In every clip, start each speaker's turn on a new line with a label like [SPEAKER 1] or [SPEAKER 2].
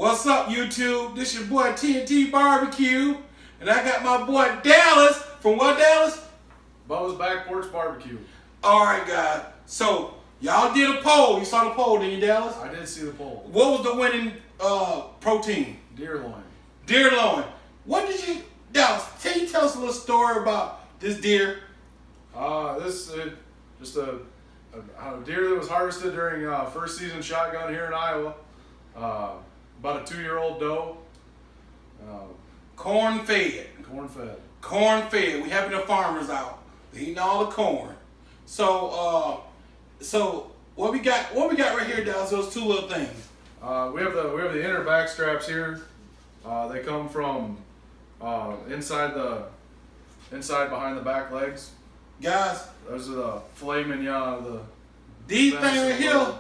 [SPEAKER 1] What's up, YouTube? This your boy TNT Barbecue, and I got my boy Dallas from what, Dallas?
[SPEAKER 2] Bubba's Back Porch Barbecue.
[SPEAKER 1] All right, guys. So y'all did a poll. You saw the poll, didn't you, Dallas?
[SPEAKER 2] I did see the poll.
[SPEAKER 1] What was the winning protein?
[SPEAKER 2] Deer loin.
[SPEAKER 1] Deer loin. What did you, Dallas? Tell us a little story about this deer.
[SPEAKER 2] This is just a deer that was harvested during first season shotgun here in Iowa. About a 2-year-old doe.
[SPEAKER 1] Corn fed.
[SPEAKER 2] Corn fed.
[SPEAKER 1] Corn fed. We having the farmers out. They eating all the corn. So what we got right here, Dallas? Those two little things.
[SPEAKER 2] We have the inner back straps here. They come from inside behind the back legs.
[SPEAKER 1] Guys,
[SPEAKER 2] those are the filet mignon.
[SPEAKER 1] These things right here,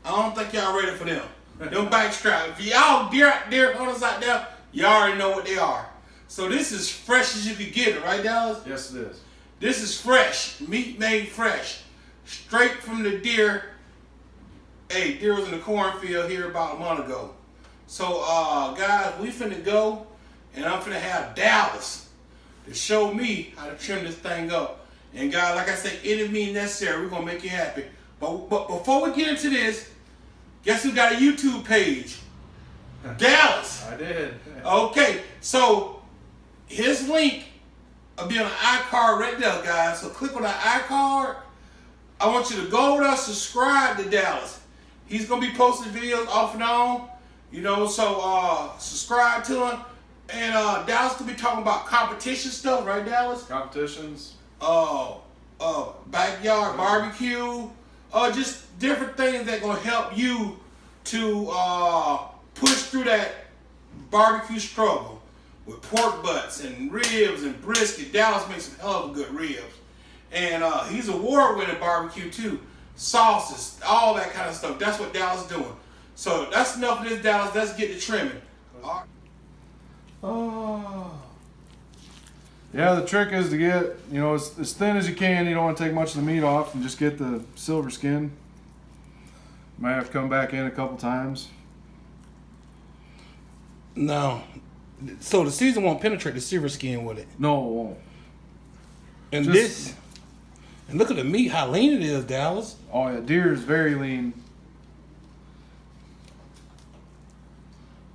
[SPEAKER 1] I don't think y'all ready for them. Them back straps. If y'all deer hunters out there, you already know what they are. So this is fresh as you could get it, right, Dallas?
[SPEAKER 2] Yes, it is.
[SPEAKER 1] This is fresh, meat made fresh, straight from the deer. Hey, deer was in the cornfield here about a month ago. So, guys, we finna go, and I'm finna have Dallas to show me how to trim this thing up. And guys, like I said, any means necessary, we're gonna make you happy. But before we get into this, guess who got a YouTube page? Dallas.
[SPEAKER 2] I did.
[SPEAKER 1] Okay, so his link will be on the iCard right there, guys. So click on the iCard. I want you to go over there, subscribe to Dallas. He's gonna be posting videos off and on, so subscribe to him. And Dallas could be talking about competition stuff, right, Dallas?
[SPEAKER 2] Competitions.
[SPEAKER 1] Backyard barbecue, just different things that gonna help you to push through that barbecue struggle with pork butts and ribs and brisket. Dallas makes some hell of good ribs, and he's award-winning barbecue too. Sauces, all that kind of stuff. That's what Dallas is doing. So that's enough of this, Dallas. Let's get to trimming.
[SPEAKER 2] Yeah, the trick is to get, as thin as you can. You don't want to take much of the meat off and just get the silver skin. Might have to come back in a couple times.
[SPEAKER 1] No. So the season won't penetrate the silver skin with it.
[SPEAKER 2] No, it won't.
[SPEAKER 1] And and look at the meat, how lean it is, Dallas.
[SPEAKER 2] Oh yeah, deer is very lean.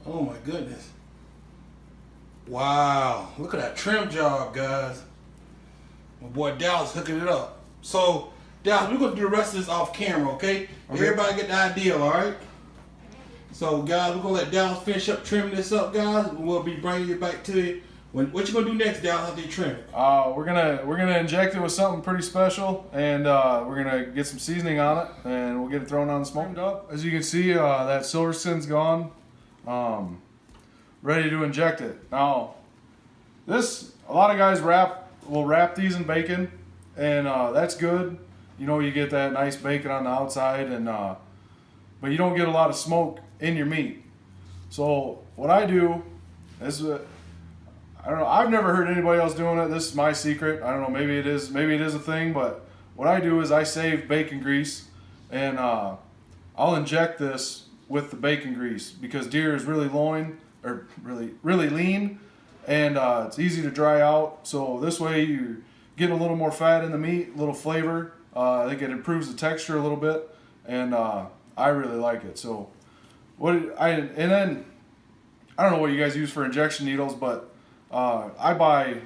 [SPEAKER 1] Oh my goodness. Wow, look at that trim job, guys. My boy Dallas hooking it up. So, Dallas, we're going to do the rest of this off camera, okay? Everybody get the idea, all right? So, guys, we're going to let Dallas finish up trimming this up, guys. We'll be bringing it back to you. What you going to do next, Dallas, after you trim it?
[SPEAKER 2] We're gonna inject it with something pretty special, and we're going to get some seasoning on it, and we'll get it thrown on the smoke up. As you can see, that silver skin's gone. Ready to inject it. Now, a lot of guys will wrap these in bacon, and that's good. You get that nice bacon on the outside, and but you don't get a lot of smoke in your meat. So what I do is, I don't know. I've never heard anybody else doing it. This is my secret. I don't know. Maybe it is a thing, but what I do is I save bacon grease, and I'll inject this with the bacon grease because deer is really really lean, and it's easy to dry out. So this way you're getting a little more fat in the meat, a little flavor. I think it improves the texture a little bit, and I really like it. So and then I don't know what you guys use for injection needles, but I buy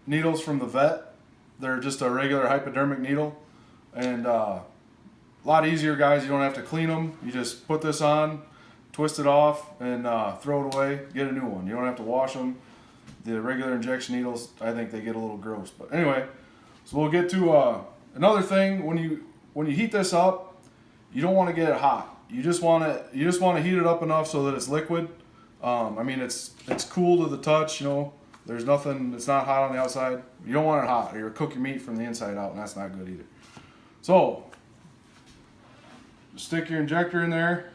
[SPEAKER 2] needles from the vet. They're just a regular hypodermic needle, and a lot easier, guys. You don't have to clean them. You just put this on, twist it off, and throw it away. Get a new one. You don't have to wash them. The regular injection needles, I think they get a little gross. But anyway, so we'll get to another thing. When you heat this up, you don't want to get it hot. You just want to heat it up enough so that it's liquid. I mean, it's cool to the touch. There's nothing. It's not hot on the outside. You don't want it hot, or you'll cook your meat from the inside out, and that's not good either. So, stick your injector in there.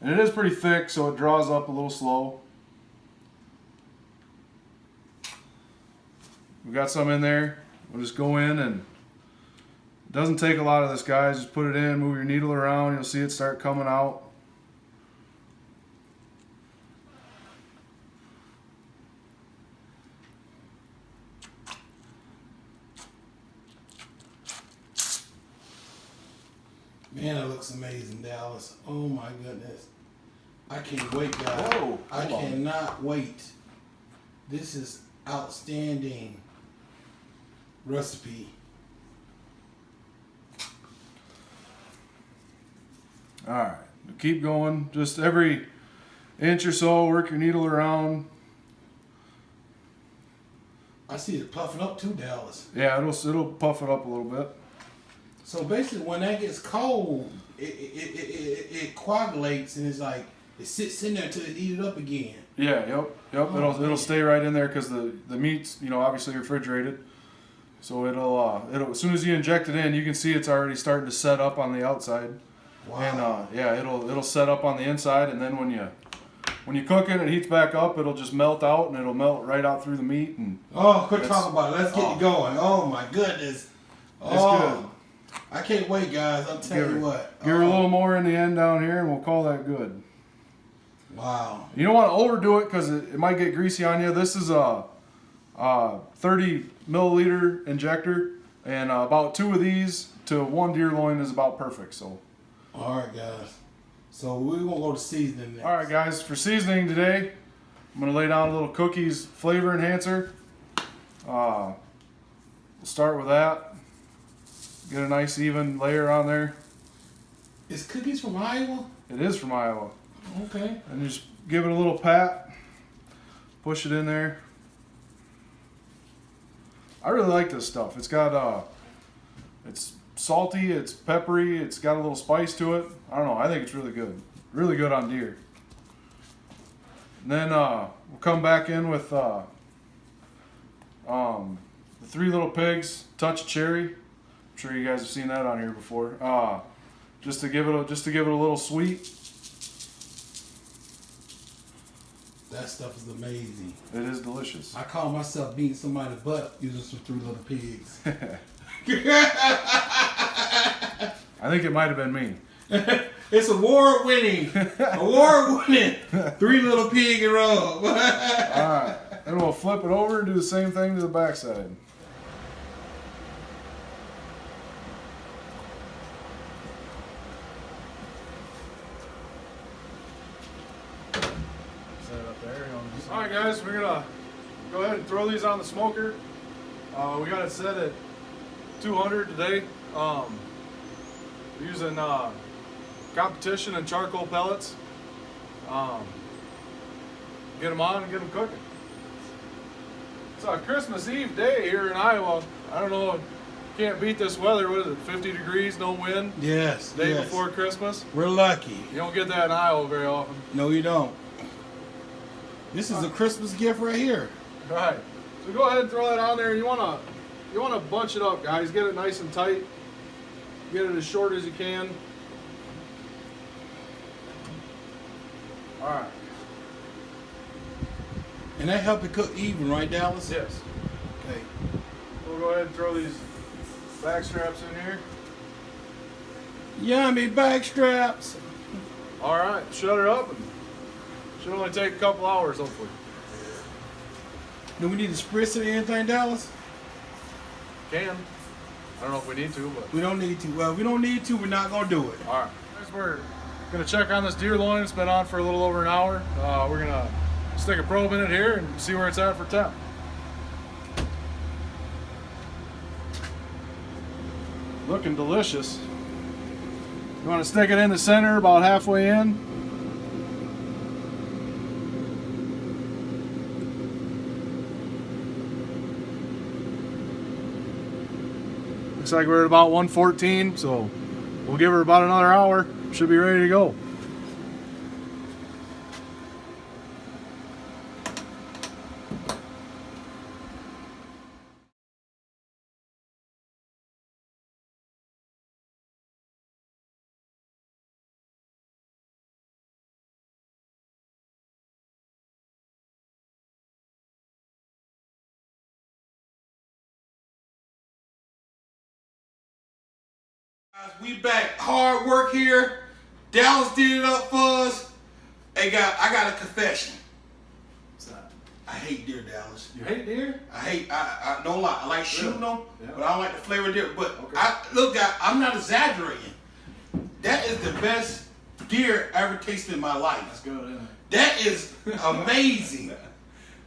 [SPEAKER 2] And it is pretty thick, so it draws up a little slow. We got some in there. We'll just go in, and it doesn't take a lot of this, guys. Just put it in, move your needle around, you'll see it start coming out.
[SPEAKER 1] Man, that looks amazing, Dallas. Oh my goodness. I can't wait, guys.
[SPEAKER 2] Whoa,
[SPEAKER 1] I
[SPEAKER 2] hold on.
[SPEAKER 1] cannot wait. This is outstanding recipe.
[SPEAKER 2] All right, keep going. Just every inch or so, work your needle around.
[SPEAKER 1] I see it puffing up too, Dallas.
[SPEAKER 2] Yeah, it'll puff it up a little bit.
[SPEAKER 1] So basically, when that gets cold, it coagulates and it's like it sits in there until it heat it up again.
[SPEAKER 2] Yeah, yep.
[SPEAKER 1] Oh,
[SPEAKER 2] It'll stay right in there because the meat's obviously refrigerated. So it'll as soon as you inject it in, you can see it's already starting to set up on the outside.
[SPEAKER 1] Wow.
[SPEAKER 2] And it'll set up on the inside, and then when you cook it, it heats back up. It'll just melt out, and it'll melt right out through the meat. And
[SPEAKER 1] Quit talking about it. Let's get it going. Oh my goodness.
[SPEAKER 2] Good.
[SPEAKER 1] I can't wait, guys. I'll tell you what.
[SPEAKER 2] Give her a little more in the end down here, and we'll call that good.
[SPEAKER 1] Wow.
[SPEAKER 2] You don't want to overdo it because it might get greasy on you. This is a 30 milliliter injector, and about 2 of these to 1 deer loin is about perfect. So.
[SPEAKER 1] All right, guys. So we're gonna go to seasoning next.
[SPEAKER 2] All right, guys. For seasoning today, I'm gonna lay down a little cookies flavor enhancer. We'll start with that. Get a nice even layer on there.
[SPEAKER 1] Is cookies from Iowa?
[SPEAKER 2] It is from Iowa.
[SPEAKER 1] Okay.
[SPEAKER 2] And just give it a little pat. Push it in there. I really like this stuff. It's got it's salty, it's peppery, it's got a little spice to it. I don't know. I think it's really good. Really good on deer. And then we'll come back in with the 3 Little Pigs touch cherry. I'm sure you guys have seen that on here before. Just to give it a little sweet.
[SPEAKER 1] That stuff is amazing.
[SPEAKER 2] It is delicious.
[SPEAKER 1] I call myself beating somebody's butt using some 3 Little Pigs.
[SPEAKER 2] I think it might have been me.
[SPEAKER 1] It's award-winning 3 Little Pig and rub.
[SPEAKER 2] Alright, then we'll flip it over and do the same thing to the backside. Set it up there. Alright guys, we're gonna go ahead and throw these on the smoker. We got it set at 200 today. We're using competition and charcoal pellets. Get them on and get them cooking. It's a Christmas Eve day here in Iowa. I don't know, can't beat this weather. What is it, 50 degrees, no wind?
[SPEAKER 1] Yes.
[SPEAKER 2] Day before Christmas.
[SPEAKER 1] We're lucky.
[SPEAKER 2] You don't get that in Iowa very often.
[SPEAKER 1] No, you don't. This is a Christmas gift right here.
[SPEAKER 2] All right. So go ahead and throw that on there. You wanna bunch it up, guys. Get it nice and tight. Get it as short as you can. All right.
[SPEAKER 1] And that help it cook even, right, Dallas?
[SPEAKER 2] Yes.
[SPEAKER 1] Okay.
[SPEAKER 2] We'll go ahead and throw these back straps in here.
[SPEAKER 1] Yummy back straps.
[SPEAKER 2] All right. Shut her up. And should only take a couple hours, hopefully.
[SPEAKER 1] Do we need to spritz it or anything, Dallas?
[SPEAKER 2] Can. I don't know if we need to, but.
[SPEAKER 1] We don't need to. Well, we don't need to. We're not going to do it.
[SPEAKER 2] All right. Guys, we're going to check on this deer loin. It's been on for a little over an hour. We're going to stick a probe in it here and see where it's at for temp. Looking delicious. You want to stick it in the center about halfway in. Looks like we're at about 114, so we'll give her about another hour. Should be ready to go.
[SPEAKER 1] Guys, we back. Hard work here. Dallas did it up for us. Hey, guys, I got a confession.
[SPEAKER 2] What's that?
[SPEAKER 1] I hate deer, Dallas.
[SPEAKER 2] You hate deer?
[SPEAKER 1] I don't lie. I like shooting them,
[SPEAKER 2] Yeah.
[SPEAKER 1] but I don't like the flavor of deer. But
[SPEAKER 2] Okay.
[SPEAKER 1] look, guys, I'm not exaggerating. That is the best deer I ever tasted in my life.
[SPEAKER 2] That's good, isn't it?
[SPEAKER 1] That is amazing.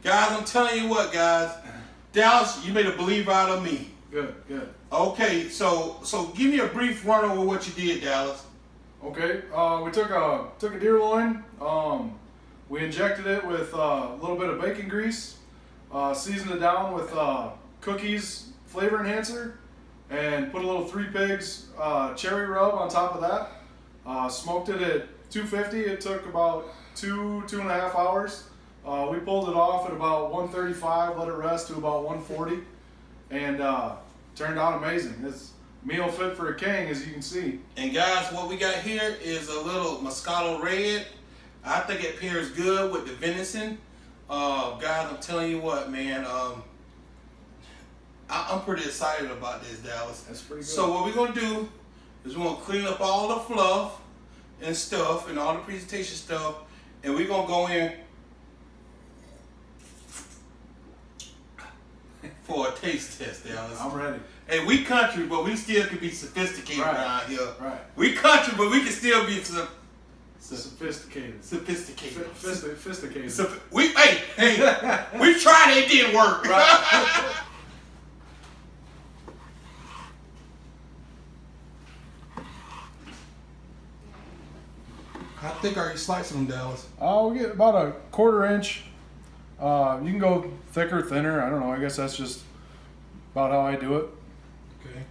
[SPEAKER 1] Guys, I'm telling you what, guys. Dallas, you made a believer out of me.
[SPEAKER 2] Good, good.
[SPEAKER 1] Okay, so give me a brief run over what you did, Dallas.
[SPEAKER 2] Okay, we took a deer loin. We injected it with a little bit of bacon grease, seasoned it down with cookies flavor enhancer, and put a little 3 Pigs cherry rub on top of that. Smoked it at 250. It took about 2.5 hours. We pulled it off at about 135, let it rest to about 140, and turned out amazing. It's meal fit for a king, as you can see.
[SPEAKER 1] And guys, what we got here is a little Moscato Red. I think it pairs good with the venison. Guys, I'm telling you what, man. I'm pretty excited about this, Dallas.
[SPEAKER 2] That's pretty good.
[SPEAKER 1] So what we're gonna do is we're gonna clean up all the fluff and stuff and all the presentation stuff, and we're gonna go in for a taste test, Dallas.
[SPEAKER 2] I'm ready.
[SPEAKER 1] Hey, we country, but we still can be sophisticated around here.
[SPEAKER 2] Right.
[SPEAKER 1] We country, but we can still be
[SPEAKER 2] Sophisticated.
[SPEAKER 1] sophisticated.
[SPEAKER 2] Sophisticated.
[SPEAKER 1] Hey, we tried it, it didn't work.
[SPEAKER 2] Right.
[SPEAKER 1] How thick are you slicing them, Dallas?
[SPEAKER 2] We get about a 1/4 inch. You can go thicker, thinner. I don't know. I guess that's just about how I do it.
[SPEAKER 1] Okay.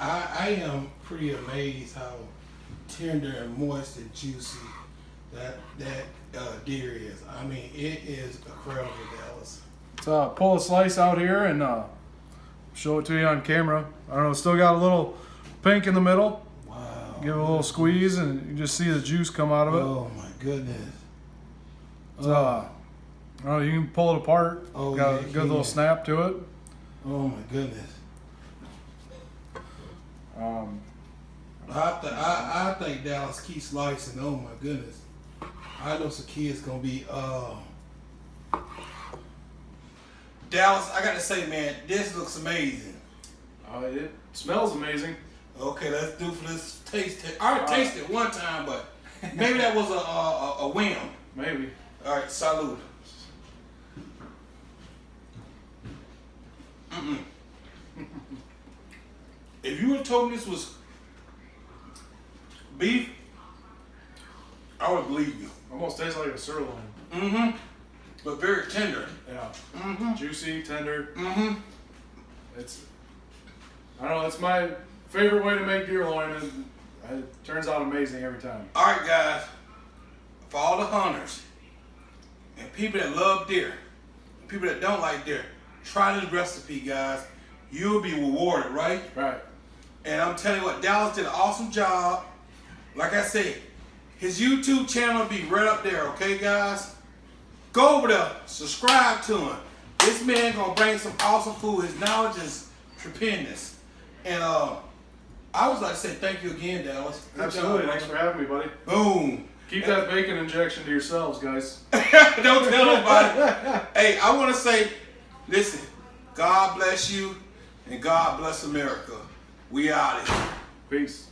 [SPEAKER 1] I am pretty amazed how tender and moist and juicy that deer is. I mean, it is incredible, Dallas.
[SPEAKER 2] Let's pull a slice out here and show it to you on camera. I don't know. It's still got a little pink in the middle.
[SPEAKER 1] Wow.
[SPEAKER 2] Give it a little squeeze and you just see the juice come out of it.
[SPEAKER 1] Oh my goodness.
[SPEAKER 2] You can pull it apart.
[SPEAKER 1] Oh,
[SPEAKER 2] got
[SPEAKER 1] yeah,
[SPEAKER 2] a good little snap to it.
[SPEAKER 1] Oh my goodness. I think Dallas keeps slicing. Oh my goodness. I know some kids gonna be Dallas, I gotta say, man, this looks amazing.
[SPEAKER 2] It smells amazing.
[SPEAKER 1] Okay, let's do for this taste test. I already tasted it one time, but maybe that was a whim.
[SPEAKER 2] Maybe.
[SPEAKER 1] All right, salute. If you would have told me this was beef, I would believe you.
[SPEAKER 2] Almost tastes like a sirloin.
[SPEAKER 1] Mm-hmm. But very tender.
[SPEAKER 2] Yeah.
[SPEAKER 1] Mm-hmm.
[SPEAKER 2] Juicy, tender.
[SPEAKER 1] Mm-hmm.
[SPEAKER 2] I don't know, it's my favorite way to make deer loin, and it turns out amazing every time.
[SPEAKER 1] All right, guys. For all the hunters and people that love deer, and people that don't like deer, try this recipe, guys. You'll be rewarded, right?
[SPEAKER 2] Right.
[SPEAKER 1] And I'm telling you what, Dallas did an awesome job. Like I said, his YouTube channel will be right up there, okay, guys? Go over there, subscribe to him. This man gonna bring some awesome food. His knowledge is tremendous. And I would like to say thank you again, Dallas. Good
[SPEAKER 2] Absolutely.
[SPEAKER 1] job,
[SPEAKER 2] Thanks for having me, buddy.
[SPEAKER 1] Boom.
[SPEAKER 2] Keep that bacon injection to yourselves, guys.
[SPEAKER 1] Don't tell nobody. Hey, I want to say, listen, God bless you and God bless America. We out of here.
[SPEAKER 2] Peace.